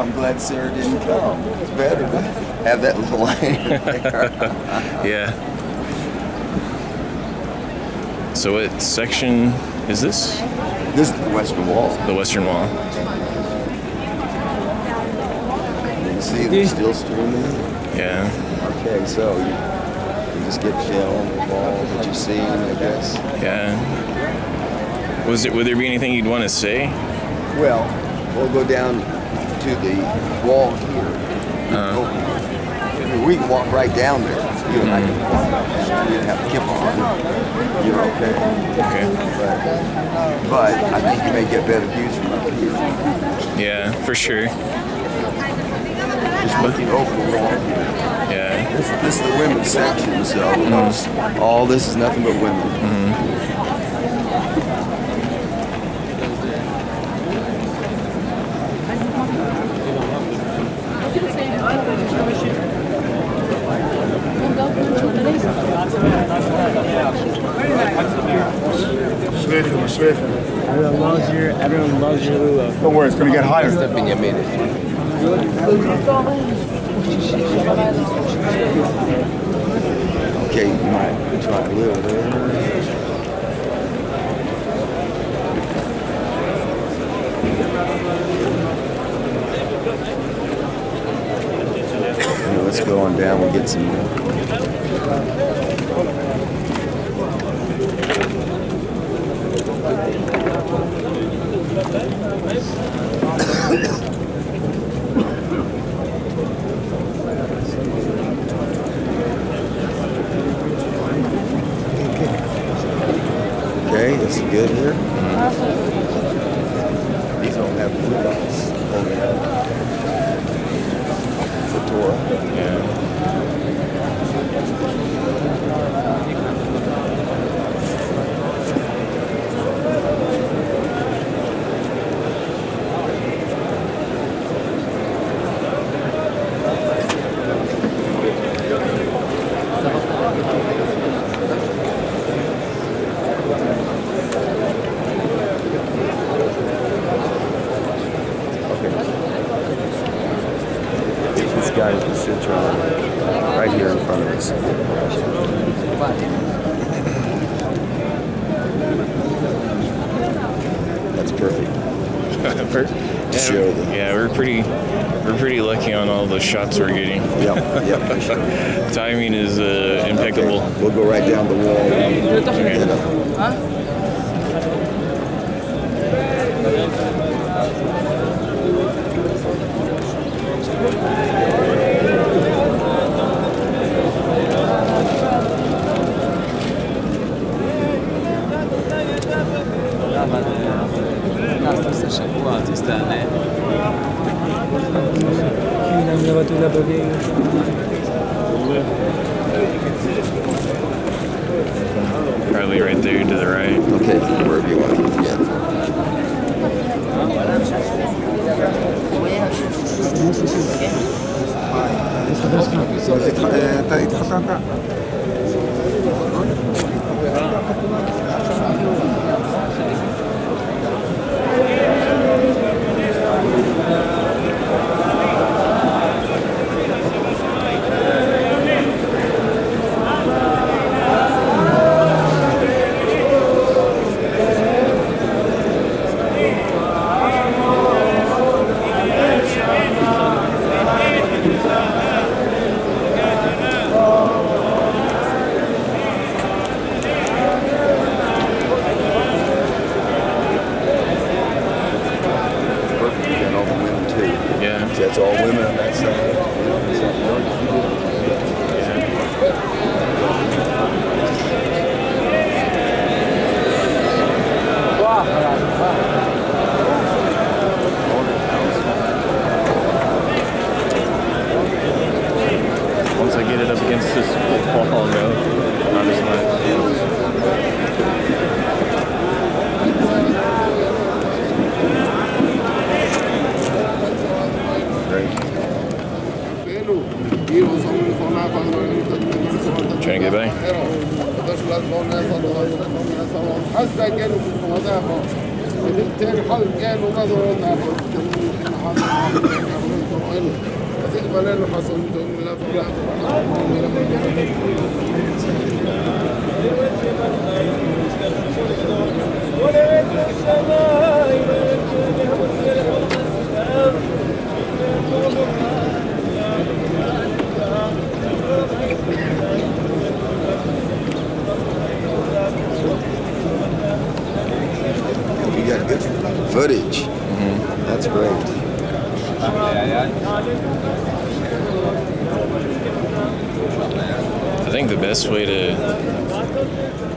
I'm glad Sarah didn't come. It's better to have that little lane there. Yeah. So what section is this? This is the western wall. The western wall. You can see they're still streaming. Yeah. Okay, so you just get film of all that you've seen, I guess. Yeah. Would there be anything you'd want to say? Well, we'll go down to the wall here. We can walk right down there. You and I can walk. You don't have to keep on. You're okay. Okay. But I think you may get better views from up here. Yeah, for sure. Just looking over the wall here. Yeah. This is the women's section, so notice all this is nothing but women. Everyone loves your lulav. Don't worry, it's going to get higher. Okay, you might try a little there. Let's go on down and get some more. Okay, this is good here. These don't have blue dots. Only have the Torah. Yeah. This guy is the citron right here in front of us. That's perfect. Show them. Yeah, we're pretty lucky on all the shots we're getting. Yep, for sure. Timing is impeccable. Okay, we'll go right down the wall. Probably right there to the right. Okay, wherever you want to get. That's all women on that side. Once I get it up against this wall, no, not as much. Trying to get by. We got good footage. That's great. I think the best way to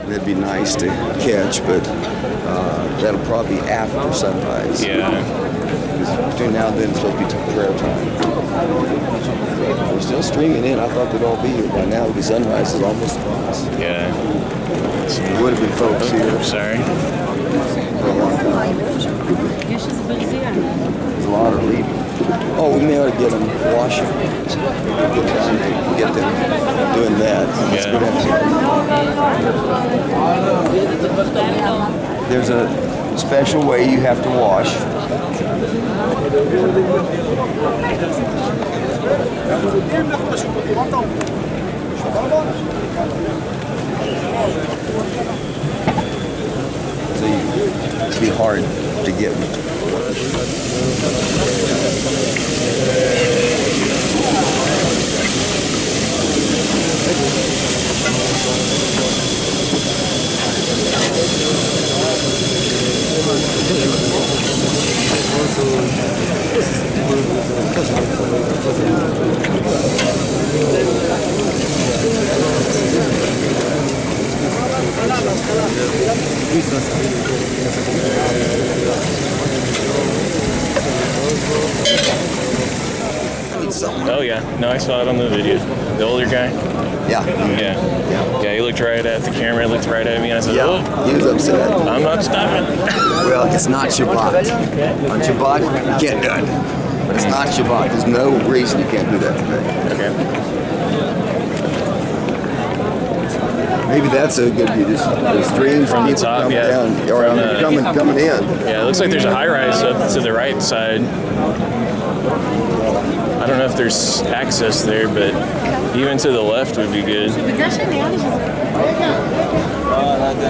That'd be nice to catch, but that'll probably be after sunrise. Between now and then, it's supposed to be prayer time. We're still streaming in. I thought they'd all be here by now because sunrise is almost upon us. yeah. There would have been folks here I'm sorry. for a long time. There's a lot of reading. Oh, we may ought to get them washing. Get them doing that. That's a good idea. There's a special way you have to wash. So it'd be hard to get. Oh yeah, no, I saw it on the video. The older guy. Yeah. Yeah, he looked right at the camera, looked right at me, and I said, "Oh, He was upset. I'm not stopping." Well, it's not Shabbat. On Shabbat, you can't do it. But it's not Shabbat. There's no reason you can't do that today. Okay. Maybe that's a good view. Just the stream From the people top, coming yeah. down, or From the- coming in. Yeah, it looks like there's a high rise up to the right side. I don't know if there's access there, but even to the left would be good.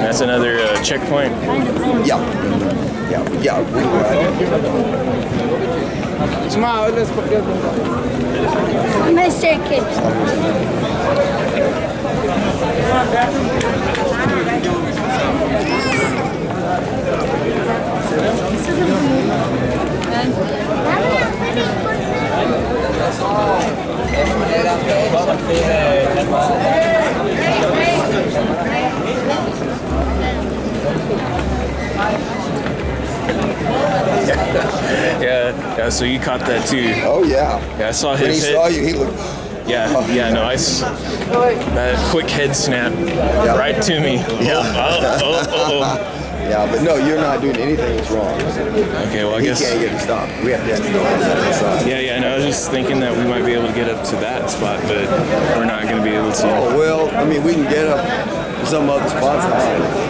That's another checkpoint. Yeah. We Mr. Kids. Yeah, so you caught that too. Oh yeah. Yeah, I saw When he his hit. saw you, he looked. Yeah, no, that quick head snap right to me. Yeah. Oh. Yeah, but no, you're not doing anything that's wrong. Okay, well, I He guess. can't get to stop. We have to have to go on that side. Yeah, no, I was just thinking that we might be able to get up to that spot, but we're not going to be able to. Oh well, I mean, we can get up to some other spots high.